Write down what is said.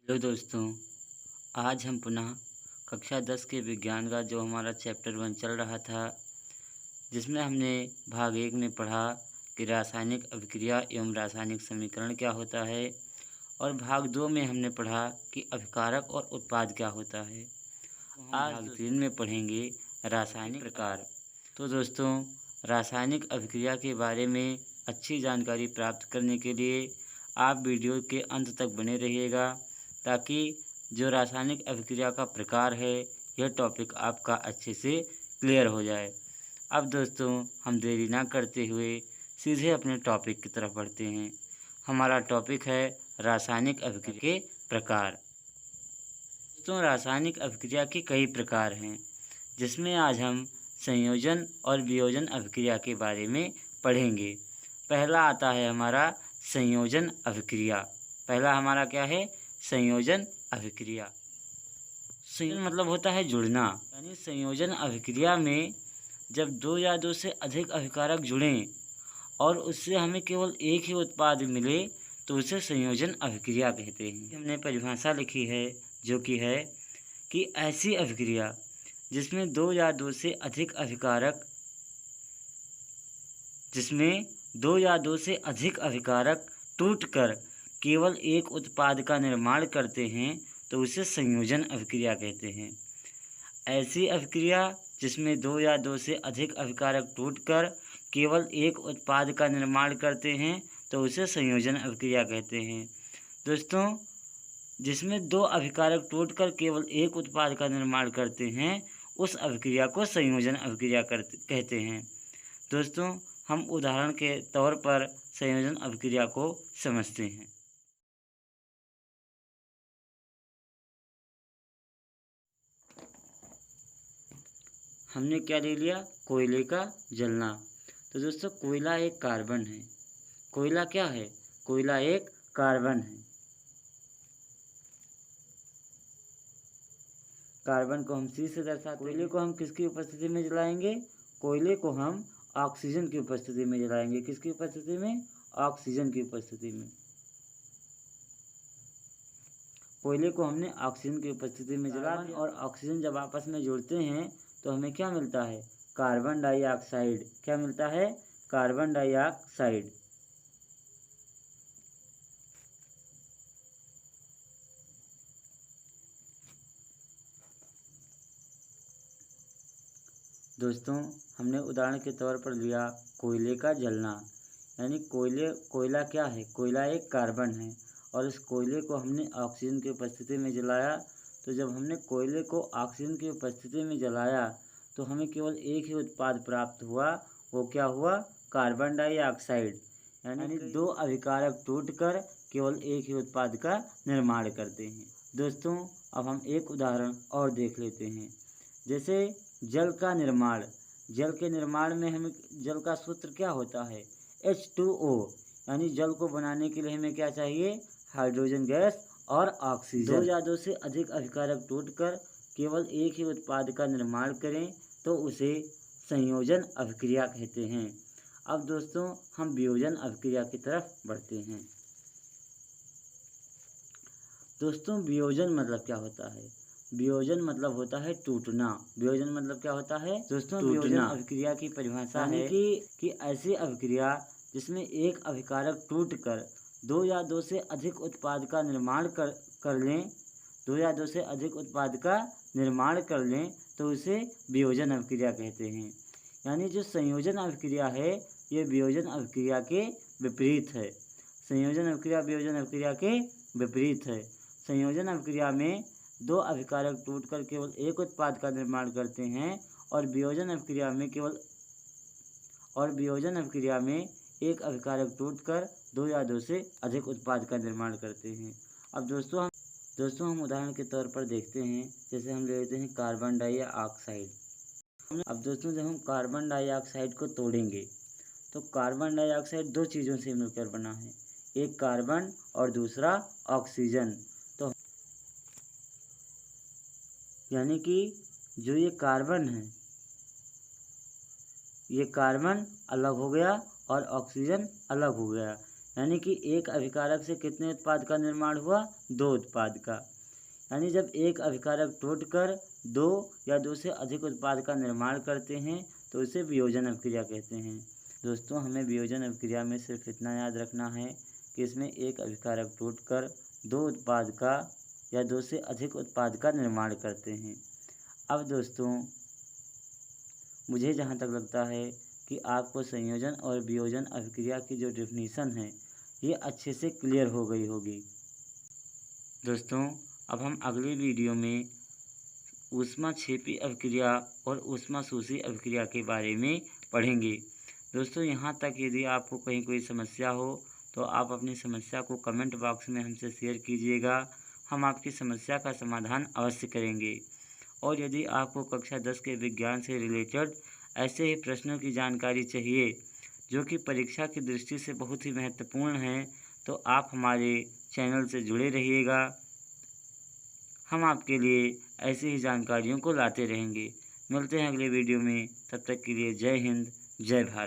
Hello दोस्तों, आज हम पुनः कक्षा 10 के विज्ञान का जो हमारा चैप्टर 1 चल रहा था, जिसमें हमने भाग 1 में पढ़ा कि रासायनिक अभिक्रिया एवं रासायनिक समीकरण क्या होता है, और भाग 2 में हमने पढ़ा कि अभिकारक और उत्पाद क्या होता है। आज भाग 3 में पढ़ेंगे रासायनिक प्रकार। तो दोस्तों, रासायनिक अभिक्रिया के बारे में अच्छी जानकारी प्राप्त करने के लिए आप वीडियो के अंत तक बने रहिएगा, ताकि जो रासायनिक अभिक्रिया का प्रकार है, यह टॉपिक आपका अच्छे से क्लियर हो जाए। अब दोस्तों, हम देरी ना करते हुए सीधे अपने टॉपिक की तरफ बढ़ते हैं। हमारा टॉपिक है रासायनिक अभिक्रिया के प्रकार। दोस्तों, रासायनिक अभिक्रिया के कई प्रकार हैं, जिसमें आज हम संयोजन और वियोजन अभिक्रिया के बारे में पढ़ेंगे। पहला आता है हमारा संयोजन अभिक्रिया। पहला हमारा क्या है? संयोजन अभिक्रिया। संयोजन मतलब होता है जुड़ना, यानी संयोजन अभिक्रिया में जब दो या दो से अधिक अभिकारक जुड़ें और उससे हमें केवल एक ही उत्पाद मिले, तो उसे संयोजन अभिक्रिया कहते हैं। हमने परिभाषा लिखी है, जो कि है कि ऐसी अभिक्रिया जिसमें दो या दो से अधिक अभिकारक टूटकर केवल एक उत्पाद का निर्माण करते हैं, तो उसे संयोजन अभिक्रिया कहते हैं। ऐसी अभिक्रिया जिसमें दो या दो से अधिक अभिकारक टूटकर केवल एक उत्पाद का निर्माण करते हैं, तो उसे संयोजन अभिक्रिया कहते हैं। दोस्तों, जिसमें दो अभिकारक टूटकर केवल एक उत्पाद का निर्माण करते हैं, उस अभिक्रिया को संयोजन अभिक्रिया कहते हैं। दोस्तों, हम उदाहरण के तौर पर संयोजन अभिक्रिया को समझते हैं। हमने क्या ले लिया? कोयले का जलना। तो दोस्तों, कोयला एक कार्बन है। कोयला क्या है? कोयला एक कार्बन है। कार्बन को हम C से दर्शाते हैं। कोयले को हम किसकी उपस्थिति में जलाएंगे? कोयले को हम ऑक्सीजन की उपस्थिति में जलाएंगे। किसकी उपस्थिति में? ऑक्सीजन की उपस्थिति में। कोयले को हमने ऑक्सीजन की उपस्थिति में जला दिया, और ऑक्सीजन जब आपस में जुड़ते हैं तो हमें क्या मिलता है? Carbon dioxide. क्या मिलता है? Carbon dioxide. दोस्तों, हमने उदाहरण के तौर पर लिया कोयले का जलना, यानी कोयला क्या है? कोयला एक कार्बन है, और इस कोयले को हमने ऑक्सीजन की उपस्थिति में जलाया। तो जब हमने कोयले को ऑक्सीजन की उपस्थिति में जलाया, तो हमें केवल एक ही उत्पाद प्राप्त हुआ। वो क्या हुआ? Carbon dioxide. यानी दो अभिकारक टूटकर केवल एक ही उत्पाद का निर्माण करते हैं। दोस्तों, अब हम एक उदाहरण और देख लेते हैं। जैसे जल का निर्माण। जल के निर्माण में हमें जल का सूत्र क्या होता है? H2O। यानी जल को बनाने के लिए हमें क्या चाहिए? हाइड्रोजन गैस और ऑक्सीजन। दो या दो से अधिक अभिकारक टूटकर केवल एक ही उत्पाद का निर्माण करें, तो उसे संयोजन अभिक्रिया कहते हैं। अब दोस्तों, हम वियोजन अभिक्रिया की तरफ बढ़ते हैं। दोस्तों, वियोजन मतलब क्या होता है? वियोजन मतलब होता है टूटना। वियोजन मतलब क्या होता है? दोस्तों, वियोजन अभिक्रिया की परिभाषा है कि ऐसी अभिक्रिया जिसमें एक अभिकारक टूटकर दो या दो से अधिक उत्पाद का निर्माण कर लें, दो या दो से अधिक उत्पाद का निर्माण कर लें, तो उसे वियोजन अभिक्रिया कहते हैं। यानी जो संयोजन अभिक्रिया है, ये वियोजन अभिक्रिया के विपरीत है। संयोजन अभिक्रिया वियोजन अभिक्रिया के विपरीत है। संयोजन अभिक्रिया में दो अभिकारक टूटकर केवल एक उत्पाद का निर्माण करते हैं, और वियोजन अभिक्रिया में एक अभिकारक टूटकर दो या दो से अधिक उत्पाद का निर्माण करते हैं। अब दोस्तों हम उदाहरण के तौर पर देखते हैं। जैसे हम ले लेते हैं कार्बन डाइऑक्साइड। अब दोस्तों, जब हम कार्बन डाइऑक्साइड को तोड़ेंगे, तो कार्बन डाइऑक्साइड दो चीज़ों से मिलकर बना है, एक कार्बन और दूसरा ऑक्सीजन। तो यानी कि जो ये कार्बन है, ये कार्बन अलग हो गया और ऑक्सीजन अलग हो गया। यानी कि एक अभिकारक से कितने उत्पाद का निर्माण हुआ? 2 उत्पाद का। यानी जब एक अभिकारक टूटकर 2 या 2 से अधिक उत्पाद का निर्माण करते हैं तो उसे वियोजन अभिक्रिया कहते हैं। दोस्तों, हमें वियोजन अभिक्रिया में सिर्फ इतना याद रखना है कि इसमें एक अभिकारक टूटकर 2 उत्पाद का या 2 से अधिक उत्पाद का निर्माण करते हैं। अब दोस्तों, मुझे जहाँ तक लगता है कि आपको संयोजन और वियोजन अभिक्रिया की जो डेफिनेशन है ये अच्छे से क्लियर हो गई होगी। दोस्तों, अब हम अगले वीडियो में ऊष्माक्षेपी अभिक्रिया और ऊष्माशोषी अभिक्रिया के बारे में पढ़ेंगे। दोस्तों, यहाँ तक यदि आपको कहीं कोई समस्या हो तो आप अपनी समस्या को कमेंट बॉक्स में हमसे शेयर कीजिएगा। हम आपकी समस्या का समाधान अवश्य करेंगे। और यदि आपको कक्षा 10 के विज्ञान से रिलेटेड ऐसे ही प्रश्नों की जानकारी चाहिए जो कि परीक्षा की दृष्टि से बहुत ही महत्वपूर्ण हैं, तो आप हमारे चैनल से जुड़े रहिएगा। हम आपके लिए ऐसी ही जानकारियों को लाते रहेंगे। मिलते हैं अगले वीडियो में, तब तक के लिए जय हिंद, जय भारत।